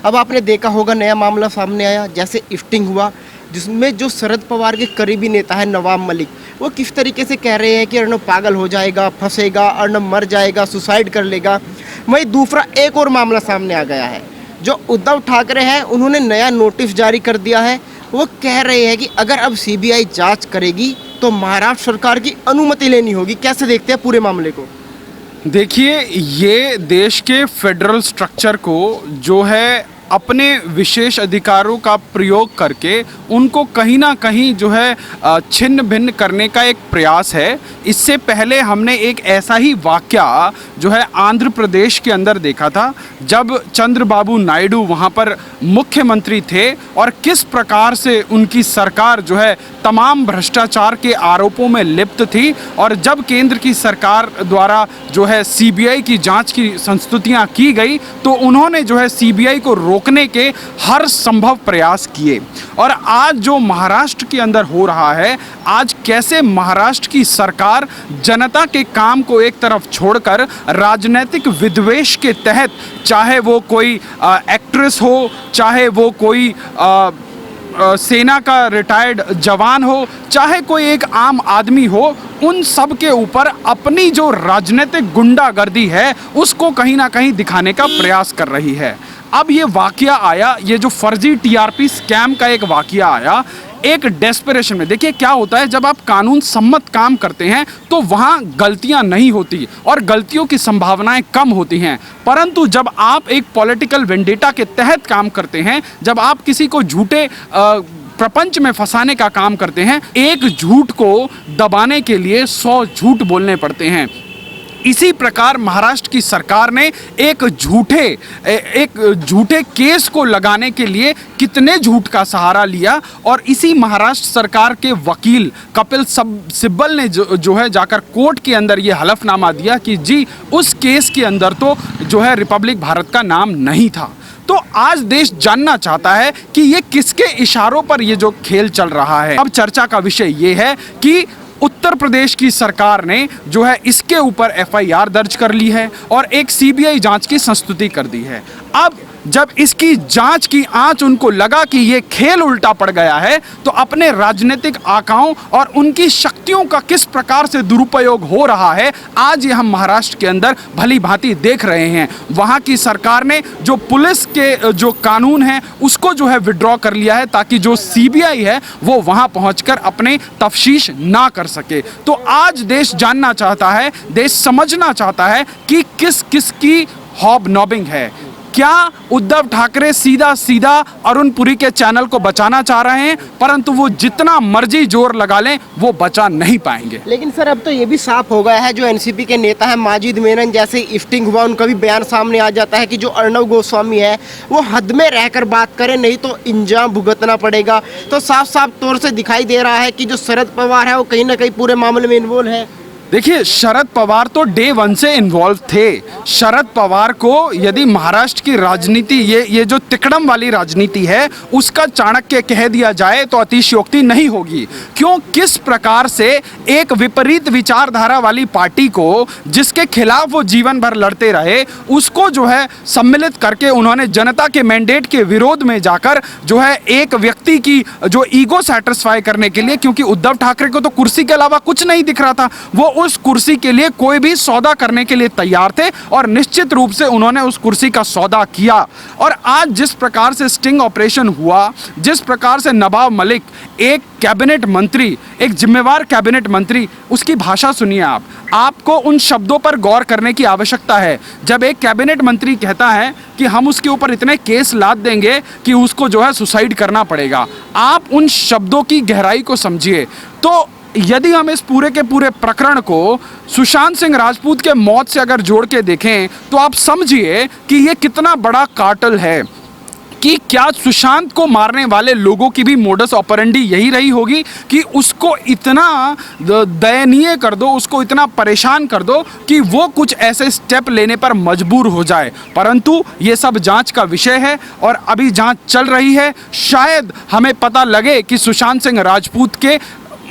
अब आपने देखा होगा नया मामला सामने आया, जैसे इफ्टिंग हुआ, जिसमें जो शरद पवार के करीबी नेता है नवाब मलिक, वो किस तरीके से कह रहे हैं कि अर्नब पागल हो जाएगा, फंसेगा, अर्नब मर जाएगा, सुसाइड कर लेगा। वहीं दूसरा एक और मामला सामने आ गया है, जो उद्धव ठाकरे हैं उन्होंने नया नोटिस जारी कर दिया है। वो कह रहे हैं कि अगर अब सीबीआई जांच करेगी तो महाराष्ट्र सरकार की अनुमति लेनी होगी। कैसे देखते हैं पूरे मामले को? देखिए, ये देश के फेडरल स्ट्रक्चर को जो है अपने विशेष अधिकारों का प्रयोग करके उनको कहीं ना कहीं जो है छिन्न भिन्न करने का एक प्रयास है। इससे पहले हमने एक ऐसा ही वाकया जो है आंध्र प्रदेश के अंदर देखा था, जब चंद्रबाबू नायडू वहाँ पर मुख्यमंत्री थे और किस प्रकार से उनकी सरकार जो है तमाम भ्रष्टाचार के आरोपों में लिप्त थी। और जब केंद्र की सरकार द्वारा जो है सीबीआई की जांच की संस्तुतियां की गई तो उन्होंने जो है सीबीआई को रोकने के हर संभव प्रयास किए। और आज जो महाराष्ट्र के अंदर हो रहा है, आज कैसे महाराष्ट्र की सरकार जनता के काम को एक तरफ छोड़कर राजनीतिक विद्वेष के तहत, चाहे वो कोई एक्ट्रेस हो, चाहे वो कोई सेना का रिटायर्ड जवान हो, चाहे कोई एक आम आदमी हो, उन सब के ऊपर अपनी जो राजनीतिक गुंडागर्दी है उसको कहीं ना कहीं दिखाने का प्रयास कर रही है। अब ये वाकया आया, ये जो फर्जी टीआरपी स्कैम का एक वाकया आया, एक डेस्परेशन में। देखिए क्या होता है, जब आप कानून सम्मत काम करते हैं तो वहाँ गलतियाँ नहीं होती और गलतियों की संभावनाएं कम होती हैं। परंतु जब आप एक पॉलिटिकल वेंडेटा के तहत काम करते हैं, जब आप किसी को झूठे प्रपंच में फंसाने का काम करते हैं, एक झूठ को दबाने के लिए 100 झूठ बोलने पड़ते हैं। इसी प्रकार महाराष्ट्र की सरकार ने एक झूठे केस को लगाने के लिए कितने झूठ का सहारा लिया। और इसी महाराष्ट्र सरकार के वकील कपिल सिब्बल ने जो है जाकर कोर्ट के अंदर ये हलफनामा दिया कि जी उस केस के अंदर तो जो है रिपब्लिक भारत का नाम नहीं था। तो आज देश जानना चाहता है कि ये किसके इशारों पर ये जो खेल चल रहा है। अब चर्चा का विषय ये है कि उत्तर प्रदेश की सरकार ने जो है इसके ऊपर एफआईआर दर्ज कर ली है और एक सीबीआई जांच की संस्तुति कर दी है। अब जब इसकी जांच की आंच उनको लगा कि ये खेल उल्टा पड़ गया है, तो अपने राजनीतिक आकाओं और उनकी शक्तियों का किस प्रकार से दुरुपयोग हो रहा है, आज ये हम महाराष्ट्र के अंदर भली भांति देख रहे हैं। वहाँ की सरकार ने जो पुलिस के जो कानून है उसको जो है विड्रॉ कर लिया है, ताकि जो सीबीआई है वो वहाँ पहुँचकर अपने तफ्तीश ना कर सके। तो आज देश जानना चाहता है, देश समझना चाहता है कि किस किस की हॉबनॉबिंग है। क्या उद्धव ठाकरे सीधा सीधा अरुण पुरी के चैनल को बचाना चाह रहे हैं, परंतु वो जितना मर्जी जोर लगा लें वो बचा नहीं पाएंगे। लेकिन सर अब तो ये भी साफ हो गया है, जो एनसीपी के नेता हैं माजिद मेनन, जैसे इफ्टिंग हुआ उनका भी बयान सामने आ जाता है कि जो अर्नब गोस्वामी है वो हद में रहकर बात करे, नहीं तो इंजाम भुगतना पड़ेगा। तो साफ साफ तौर से दिखाई दे रहा है कि जो शरद पवार है वो कहीं ना कहीं पूरे मामले में इन्वॉल्व है। देखिए, शरद पवार तो डे 1 से इन्वॉल्व थे। शरद पवार को यदि महाराष्ट्र की राजनीति ये जो तिकड़म वाली राजनीति है उसका चाणक्य कह दिया जाए तो अतिशयोक्ति नहीं होगी। क्यों, किस प्रकार से एक विपरीत विचारधारा वाली पार्टी को, जिसके खिलाफ वो जीवन भर लड़ते रहे, उसको जो है सम्मिलित करके उन्होंने जनता के मैंडेट के विरोध में जाकर जो है एक व्यक्ति की जो ईगो सेटिस्फाई करने के लिए, क्योंकि उद्धव ठाकरे को तो कुर्सी के अलावा कुछ नहीं दिख रहा था, वो उस कुर्सी के लिए कोई भी सौदा करने के लिए तैयार थे और निश्चित रूप से उन्होंने उस कुर्सी का सौदा किया। और आज जिस प्रकार से स्टिंग ऑपरेशन हुआ, जिस प्रकार से नवाब मलिक, एक कैबिनेट मंत्री, एक जिम्मेवार कैबिनेट मंत्री, उसकी भाषा सुनिए आप। आपको उन शब्दों पर गौर करने की आवश्यकता है। जब एक कैबिनेट मंत्री कहता है कि हम उसके ऊपर इतने केस लाद देंगे कि उसको जो है सुसाइड करना पड़ेगा, आप उन शब्दों की गहराई को समझिए। तो यदि हम इस पूरे के पूरे प्रकरण को सुशांत सिंह राजपूत के मौत से अगर जोड़ के देखें तो आप समझिए कि ये कितना बड़ा कार्टेल है। कि क्या सुशांत को मारने वाले लोगों की भी मोडस ऑपरेंडी यही रही होगी कि उसको इतना दयनीय कर दो, उसको इतना परेशान कर दो कि वो कुछ ऐसे स्टेप लेने पर मजबूर हो जाए। परंतु ये सब जांच का विषय है और अभी जांच चल रही है। शायद हमें पता लगे कि सुशांत सिंह राजपूत के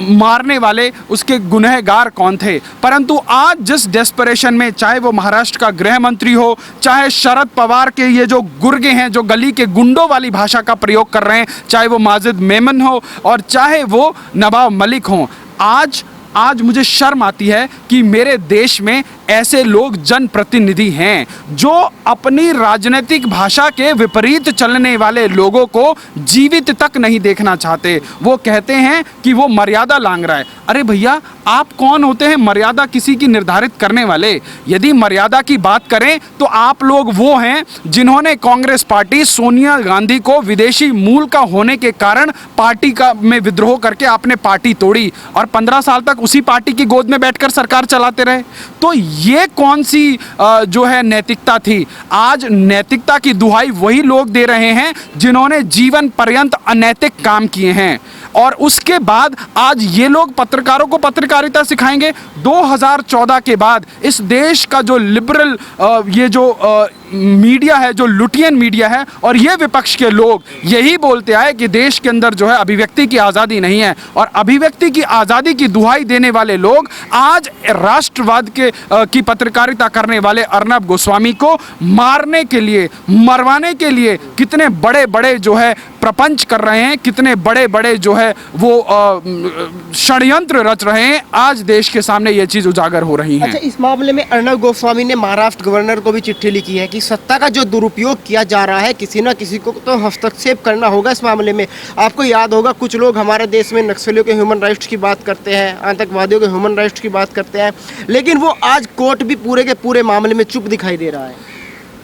मारने वाले, उसके गुनहगार कौन थे। परंतु आज जिस डेस्परेशन में, चाहे वो महाराष्ट्र का गृह मंत्री हो, चाहे शरद पवार के ये जो गुर्गे हैं जो गली के गुंडों वाली भाषा का प्रयोग कर रहे हैं, चाहे वो माजिद मेमन हो और चाहे वो नवाब मलिक हो, आज मुझे शर्म आती है कि मेरे देश में ऐसे लोग जनप्रतिनिधि हैं जो अपनी राजनीतिक भाषा के विपरीत चलने वाले लोगों को जीवित तक नहीं देखना चाहते। वो कहते हैं कि वो मर्यादा लांघ रहा है। अरे भैया, आप कौन होते हैं मर्यादा किसी की निर्धारित करने वाले? यदि मर्यादा की बात करें तो आप लोग वो हैं जिन्होंने कांग्रेस पार्टी सोनिया गांधी को विदेशी मूल का होने के कारण पार्टी का में विद्रोह करके आपने पार्टी तोड़ी और 15 साल तक उसी पार्टी की गोद में बैठकर सरकार चलाते रहे। तो ये कौन सी जो है नैतिकता थी? आज नैतिकता की दुहाई वही लोग दे रहे हैं जिन्होंने जीवन पर्यंत अनैतिक काम किए हैं और उसके बाद आज ये लोग पत्रकारों को पत्रकारिता सिखाएंगे। 2014 के बाद इस देश का जो लिबरल ये जो मीडिया है, जो लुटियन मीडिया है और ये विपक्ष के लोग यही बोलते आए कि देश के अंदर जो है अभिव्यक्ति की आज़ादी नहीं है, और अभिव्यक्ति की आज़ादी की दुहाई देने वाले लोग आज राष्ट्रवाद की पत्रकारिता करने वाले अर्नब गोस्वामी को मारने के लिए, मरवाने के लिए कितने बड़े बड़े जो है प्रपंच कर रहे हैं, कितने बड़े बड़े जो है वो षड्यंत्र रच रहे हैं। आज देश के सामने ये चीज़ उजागर हो रही है। अच्छा, इस मामले में अर्नब गोस्वामी ने महाराष्ट्र गवर्नर को भी चिट्ठी लिखी है कि सत्ता का जो दुरुपयोग किया जा रहा है, किसी ना किसी को तो हस्तक्षेप करना होगा इस मामले में। आपको याद होगा कुछ लोग हमारे देश में नक्सलियों के ह्यूमन राइट्स की बात करते हैं, आतंकवादियों के ह्यूमन राइट्स की बात करते हैं, लेकिन वो आज कोर्ट भी पूरे के पूरे मामले में चुप दिखाई दे रहा है।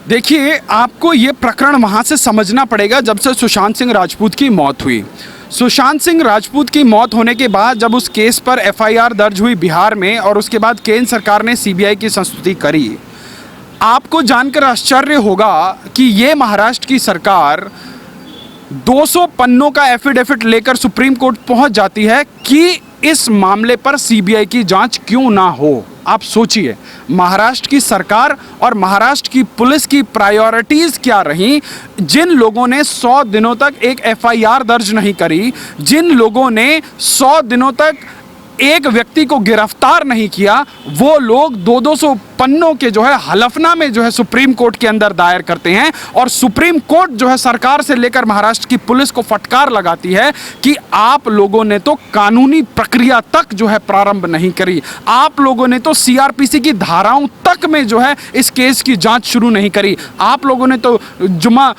देखिए, आपको ये प्रकरण वहाँ से समझना पड़ेगा जब से सुशांत सिंह राजपूत की मौत हुई। सुशांत सिंह राजपूत की मौत होने के बाद जब उस केस पर एफआईआर दर्ज हुई बिहार में और उसके बाद केंद्र सरकार ने सीबीआई की संस्तुति करी, आपको जानकर आश्चर्य होगा कि ये महाराष्ट्र की सरकार 200 पन्नों का एफिडेविट लेकर सुप्रीम कोर्ट पहुंच जाती है कि इस मामले पर सीबीआई की जांच क्यों ना हो। आप सोचिए, महाराष्ट्र की सरकार और महाराष्ट्र की पुलिस की प्रायोरिटीज़ क्या रहीं? जिन लोगों ने 100 दिनों तक एक एफआईआर दर्ज नहीं करी, जिन लोगों ने 100 दिनों तक एक व्यक्ति को गिरफ्तार नहीं किया, वो लोग 200 पन्नों के जो है हलफना में जो है सुप्रीम कोर्ट के अंदर दायर करते हैं और सुप्रीम कोर्ट जो है सरकार से लेकर महाराष्ट्र की पुलिस को फटकार लगाती है कि आप लोगों ने तो कानूनी प्रक्रिया तक जो है प्रारंभ नहीं करी, आप लोगों ने तो सीआरपीसी की धाराओं तक में जो है इस केस की जांच शुरू नहीं करी, आप लोगों ने तो जुमा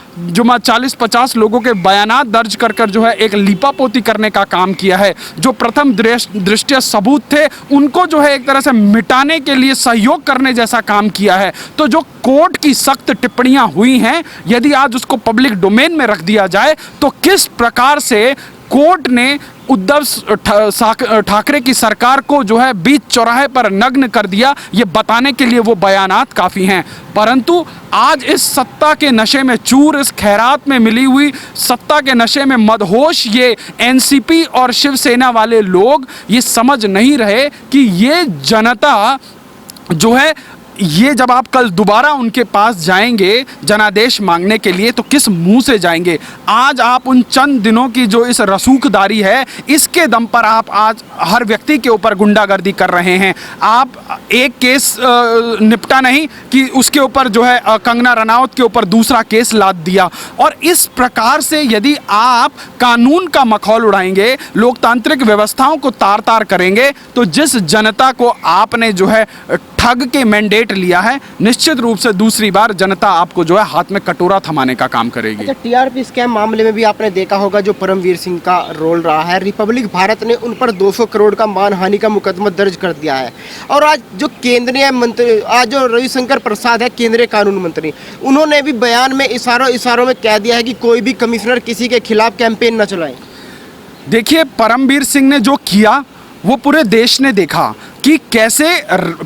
40-50 लोगों के बयानात दर्ज कर जो है एक लीपापोती करने का काम किया है। जो प्रथम दृष्टया सबूत थे उनको जो है एक तरह से मिटाने के लिए सहयोग करने जैसा काम किया है। तो जो कोर्ट की सख्त टिप्पणियां हुई हैं, यदि आज उसको पब्लिक डोमेन में रख दिया जाए तो किस प्रकार से कोर्ट ने उद्धव ठाकरे की सरकार को जो है बीच चौराहे पर नग्न कर दिया, ये बताने के लिए वो बयानात काफ़ी हैं। परंतु आज इस सत्ता के नशे में चूर, इस खैरात में मिली हुई सत्ता के नशे में मदहोश ये एनसीपी और शिवसेना वाले लोग ये समझ नहीं रहे कि ये जनता जो है, ये जब आप कल दोबारा उनके पास जाएंगे जनादेश मांगने के लिए तो किस मुंह से जाएंगे? आज आप उन चंद दिनों की जो इस रसूखदारी है, इसके दम पर आप आज हर व्यक्ति के ऊपर गुंडागर्दी कर रहे हैं। आप एक केस निपटा नहीं कि उसके ऊपर जो है कंगना रनौत के ऊपर दूसरा केस लाद दिया। और इस प्रकार से यदि आप कानून का मखौल उड़ाएंगे, लोकतांत्रिक व्यवस्थाओं को तार तार करेंगे, तो जिस जनता को आपने जो है ठग के मैंडेट लिया है, निश्चित रूप से दूसरी बार जनता आपको जो है हाथ में कटोरा थमाने का काम करेगी। अच्छा, टीआरपी स्कैम मामले में भी आपने देखा होगा जो परमवीर सिंह का रोल रहा है। रिपब्लिक भारत ने उन पर 200 करोड़ का मानहानि का मुकदमा दर्ज कर दिया है। और आज जो केंद्रीय मंत्री, आज जो रविशंकर प्रसाद है केंद्रीय कानून मंत्री, उन्होंने भी बयान में इशारों में कह दिया है कि कोई भी कमिश्नर किसी के खिलाफ कैंपेन न चलाए। देखिए, परमवीर सिंह ने जो किया वो पूरे देश ने देखा कि कैसे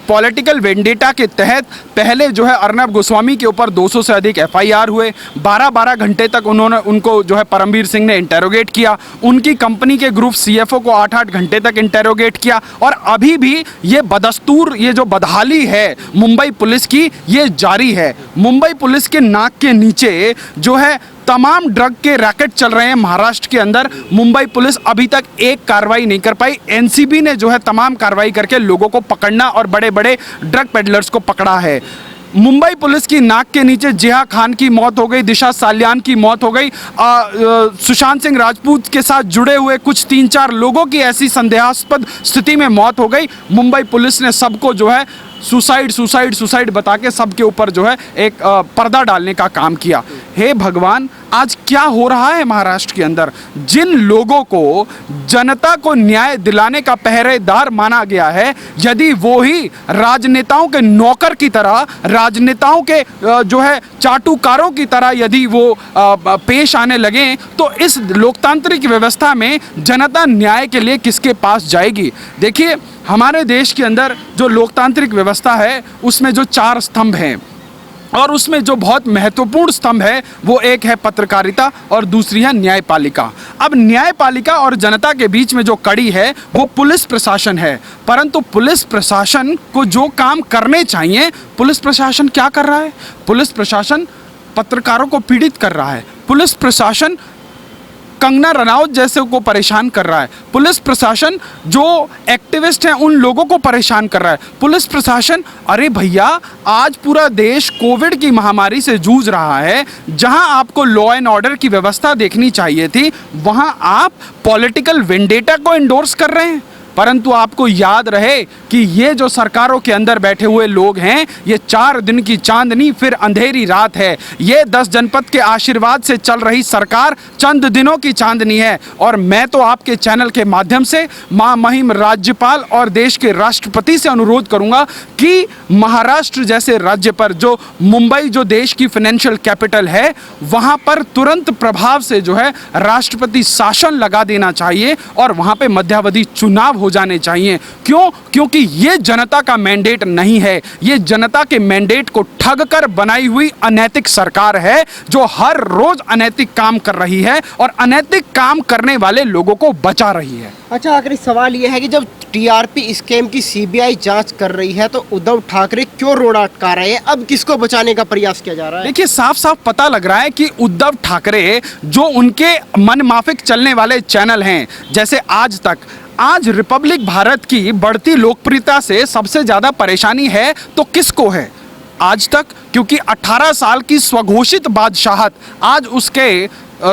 पॉलिटिकल वेंडेटा के तहत पहले जो है अर्नब गोस्वामी के ऊपर 200 से अधिक एफआईआर हुए। 12-12 घंटे तक उनको जो है परमवीर सिंह ने इंटेरोगेट किया। उनकी कंपनी के ग्रुप सीएफओ को 8-8 घंटे तक इंटेरोगेट किया। और अभी भी ये बदस्तूर, ये जो बदहाली है मुंबई पुलिस की, ये जारी है। मुंबई पुलिस के नाक के नीचे जो है तमाम ड्रग के रैकेट चल रहे हैं महाराष्ट्र के अंदर, मुंबई पुलिस अभी तक एक कार्रवाई नहीं कर पाई। एनसीबी ने जो है तमाम कार्रवाई करके लोगों को पकड़ना और बड़े बड़े ड्रग पेडलर्स को पकड़ा है। मुंबई पुलिस की नाक के नीचे जिया खान की मौत हो गई, दिशा सालियान की मौत हो गई, सुशांत सिंह राजपूत के साथ जुड़े हुए कुछ 3-4 लोगों की ऐसी संदेहास्पद स्थिति में मौत हो गई। मुंबई पुलिस ने सबको जो है सुसाइड बता के सबके ऊपर जो है एक पर्दा डालने का काम किया। हे भगवान, आज क्या हो रहा है महाराष्ट्र के अंदर? जिन लोगों को जनता को न्याय दिलाने का पहरेदार माना गया है, यदि वो ही राजनेताओं के नौकर की तरह, राजनेताओं के जो है चाटुकारों की तरह यदि वो पेश आने लगे, तो इस लोकतांत्रिक व्यवस्था में जनता न्याय के लिए किसके पास जाएगी? देखिए, हमारे देश के अंदर जो लोकतांत्रिक व्यवस्था है उसमें जो 4 स्तंभ हैं, और उसमें जो बहुत महत्वपूर्ण स्तंभ है वो एक है पत्रकारिता और दूसरी है न्यायपालिका। अब न्यायपालिका और जनता के बीच में जो कड़ी है वो पुलिस प्रशासन है, परंतु पुलिस प्रशासन को जो काम करने चाहिए पुलिस प्रशासन क्या कर रहा है? पुलिस प्रशासन पत्रकारों को पीड़ित कर रहा है, पुलिस प्रशासन कंगना रनौत जैसे को परेशान कर रहा है, पुलिस प्रशासन जो एक्टिविस्ट हैं उन लोगों को परेशान कर रहा है, पुलिस प्रशासन, अरे भैया, आज पूरा देश कोविड की महामारी से जूझ रहा है। जहां आपको लॉ एंड ऑर्डर की व्यवस्था देखनी चाहिए थी, वहां आप पॉलिटिकल वेंडेटा को एंडोर्स कर रहे हैं। परंतु आपको याद रहे कि ये जो सरकारों के अंदर बैठे हुए लोग हैं, ये 4 दिन की चांदनी फिर अंधेरी रात है। ये 10 जनपद के आशीर्वाद से चल रही सरकार चंद दिनों की चांदनी है। और मैं तो आपके चैनल के माध्यम से मां महिम राज्यपाल और देश के राष्ट्रपति से अनुरोध करूंगा कि महाराष्ट्र जैसे राज्य पर, जो मुंबई जो देश की फाइनेंशियल कैपिटल है, वहां पर तुरंत प्रभाव से जो है राष्ट्रपति शासन लगा देना चाहिए और वहां पे मध्यावधि चुनाव हो जाने चाहिए। क्यों? क्योंकि ये जनता का मैंडेट नहीं है, ये जनता के मैंडेट को ठग कर बनाई हुई अनैतिक सरकार है, जो हर रोज अनैतिक काम कर रही है और अनैतिक काम करने वाले लोगों को बचा रही है। अच्छा, आखिरी सवाल ये है कि जब टीआरपी स्कैम की सीबीआई जांच कर रही है तो उद्धव ठाकरे क्यों रोड अटका रहे हैं? अब किसको बचाने का प्रयास किया जा रहा है? देखिए, साफ साफ पता लग रहा है कि उद्धव ठाकरे जो उनके मनमाफिक चलने वाले चैनल हैं, जैसे आज रिपब्लिक भारत की बढ़ती लोकप्रियता से सबसे ज़्यादा परेशानी है तो किसको है? आज तक, क्योंकि 18 साल की स्वघोषित बादशाहत आज उसके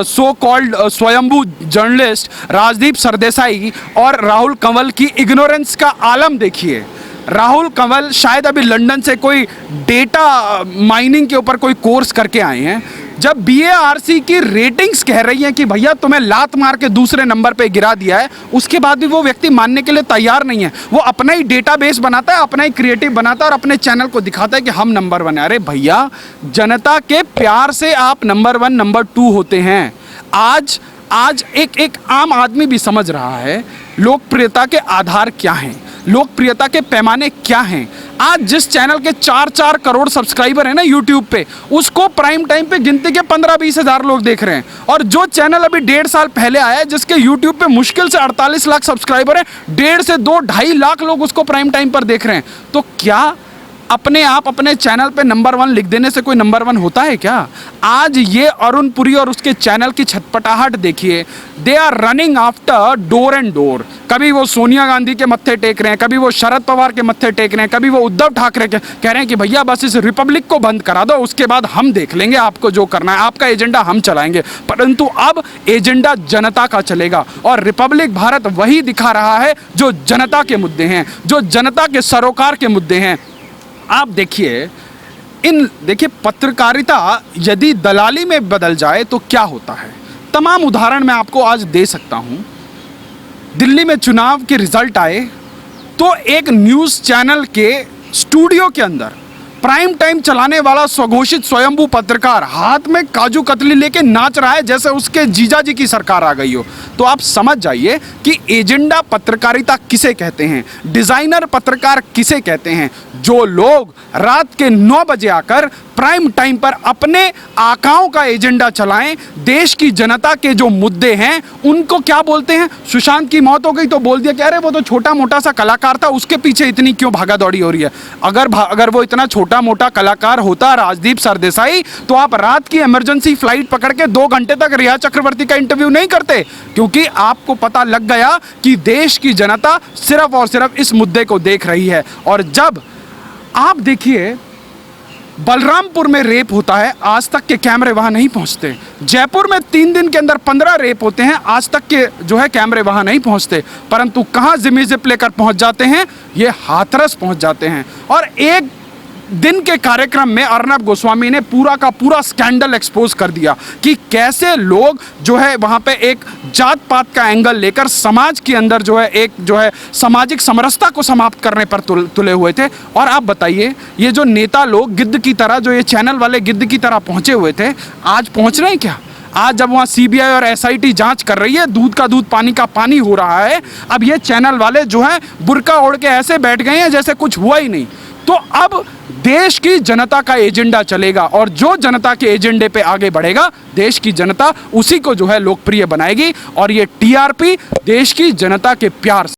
सो कॉल्ड स्वयंभू जर्नलिस्ट राजदीप सरदेसाई और राहुल कंवल की इग्नोरेंस का आलम देखिए। राहुल कंवल शायद अभी लंदन से कोई डेटा माइनिंग के ऊपर कोई कोर्स करके आए हैं। जब बीएआरसी की रेटिंग्स कह रही हैं कि भैया तुम्हें लात मार के दूसरे नंबर पे गिरा दिया है, उसके बाद भी वो व्यक्ति मानने के लिए तैयार नहीं है। वो अपना ही डेटाबेस बनाता है, अपना ही क्रिएटिव बनाता है और अपने चैनल को दिखाता है कि हम नंबर 1 है। अरे भैया, जनता के प्यार से आप नंबर 1 नंबर 2 होते हैं। आज एक आम आदमी भी समझ रहा है लोकप्रियता के आधार क्या हैं, लोकप्रियता के पैमाने क्या हैं। आज जिस चैनल के 4-4 करोड़ सब्सक्राइबर हैं ना यूट्यूब पे, उसको प्राइम टाइम पे गिनती के 15-20 हज़ार लोग देख रहे हैं। और जो चैनल अभी 1.5 साल पहले आया है, जिसके यूट्यूब पे मुश्किल से 48 लाख सब्सक्राइबर हैं, 1.5 से 2-2.5 लाख लोग उसको प्राइम टाइम पर देख रहे हैं। तो क्या अपने आप अपने चैनल पे नंबर 1 लिख देने से कोई नंबर 1 होता है क्या? आज ये अरुण पुरी और उसके चैनल की छटपटाहट देखिए। They are running after door and door. कभी वो सोनिया गांधी के मत्थे टेक रहे हैं, कभी वो शरद पवार के मत्थे टेक रहे हैं, कभी वो उद्धव ठाकरे के कह रहे हैं कि भैया बस इस रिपब्लिक को बंद करा दो, उसके बाद हम देख लेंगे आपको जो करना है, आपका एजेंडा हम चलाएंगे। परंतु अब एजेंडा जनता का चलेगा और रिपब्लिक भारत वही दिखा रहा है जो जनता के मुद्दे हैं, जो जनता के सरोकार के मुद्दे हैं। आप देखिए, देखिए पत्रकारिता यदि दलाली में बदल जाए तो क्या होता है। तमाम उदाहरण मैं आपको आज दे सकता हूं। दिल्ली में चुनाव के रिजल्ट आए तो एक न्यूज़ चैनल के स्टूडियो के अंदर प्राइम टाइम चलाने वाला स्वघोषित स्वयंभू पत्रकार हाथ में काजू कतली लेके नाच रहा है जैसे उसके जीजा जी की सरकार आ गई हो। तो आप समझ जाइए कि एजेंडा पत्रकारिता किसे कहते हैं, डिजाइनर पत्रकार किसे कहते हैं। जो लोग रात के 9 बजे आकर प्राइम टाइम पर अपने आकाओं का एजेंडा चलाएं, देश की जनता के जो मुद्दे हैं उनको क्या बोलते हैं। सुशांत की मौत हो गई तो बोल दिया कि अरे वो तो छोटा मोटा सा कलाकार था, उसके पीछे इतनी क्यों भागा दौड़ी हो रही है। अगर वो इतना छोटा मोटा कलाकार होता राजदीप सरदेसाई, तो आप रात की इमरजेंसी फ्लाइट पकड़ के 2 घंटे तक रिया चक्रवर्ती का इंटरव्यू नहीं करते, क्योंकि आपको पता लग गया कि देश की जनता सिर्फ और सिर्फ इस मुद्दे को देख रही है। और जब आप देखिए बलरामपुर में रेप होता है, आज तक के कैमरे वहां नहीं पहुंचते। जयपुर में 3 दिन के अंदर 15 रेप होते हैं, आज तक के जो है कैमरे वहां नहीं पहुंचते। परंतु कहां जिमी जिप लेकर पहुंच जाते हैं, ये हाथरस पहुंच जाते हैं। और एक दिन के कार्यक्रम में अर्नब गोस्वामी ने पूरा का पूरा स्कैंडल एक्सपोज कर दिया कि कैसे लोग जो है वहां पे एक जात पात का एंगल लेकर समाज के अंदर जो है एक जो है सामाजिक समरसता को समाप्त करने पर तुले हुए थे। और आप बताइए, ये जो नेता लोग गिद्ध की तरह, जो ये चैनल वाले गिद्ध की तरह पहुंचे हुए थे, आज पहुंच रहे हैं क्या? आज जब वहाँ सीबीआई और एसआईटी जांच कर रही है, दूध का दूध पानी का पानी हो रहा है, अब ये चैनल वाले जो है बुर्का ओढ़ के ऐसे बैठ गए हैं जैसे कुछ हुआ ही नहीं। तो अब देश की जनता का एजेंडा चलेगा, और जो जनता के एजेंडे पे आगे बढ़ेगा, देश की जनता उसी को जो है लोकप्रिय बनाएगी। और ये टीआरपी देश की जनता के प्यार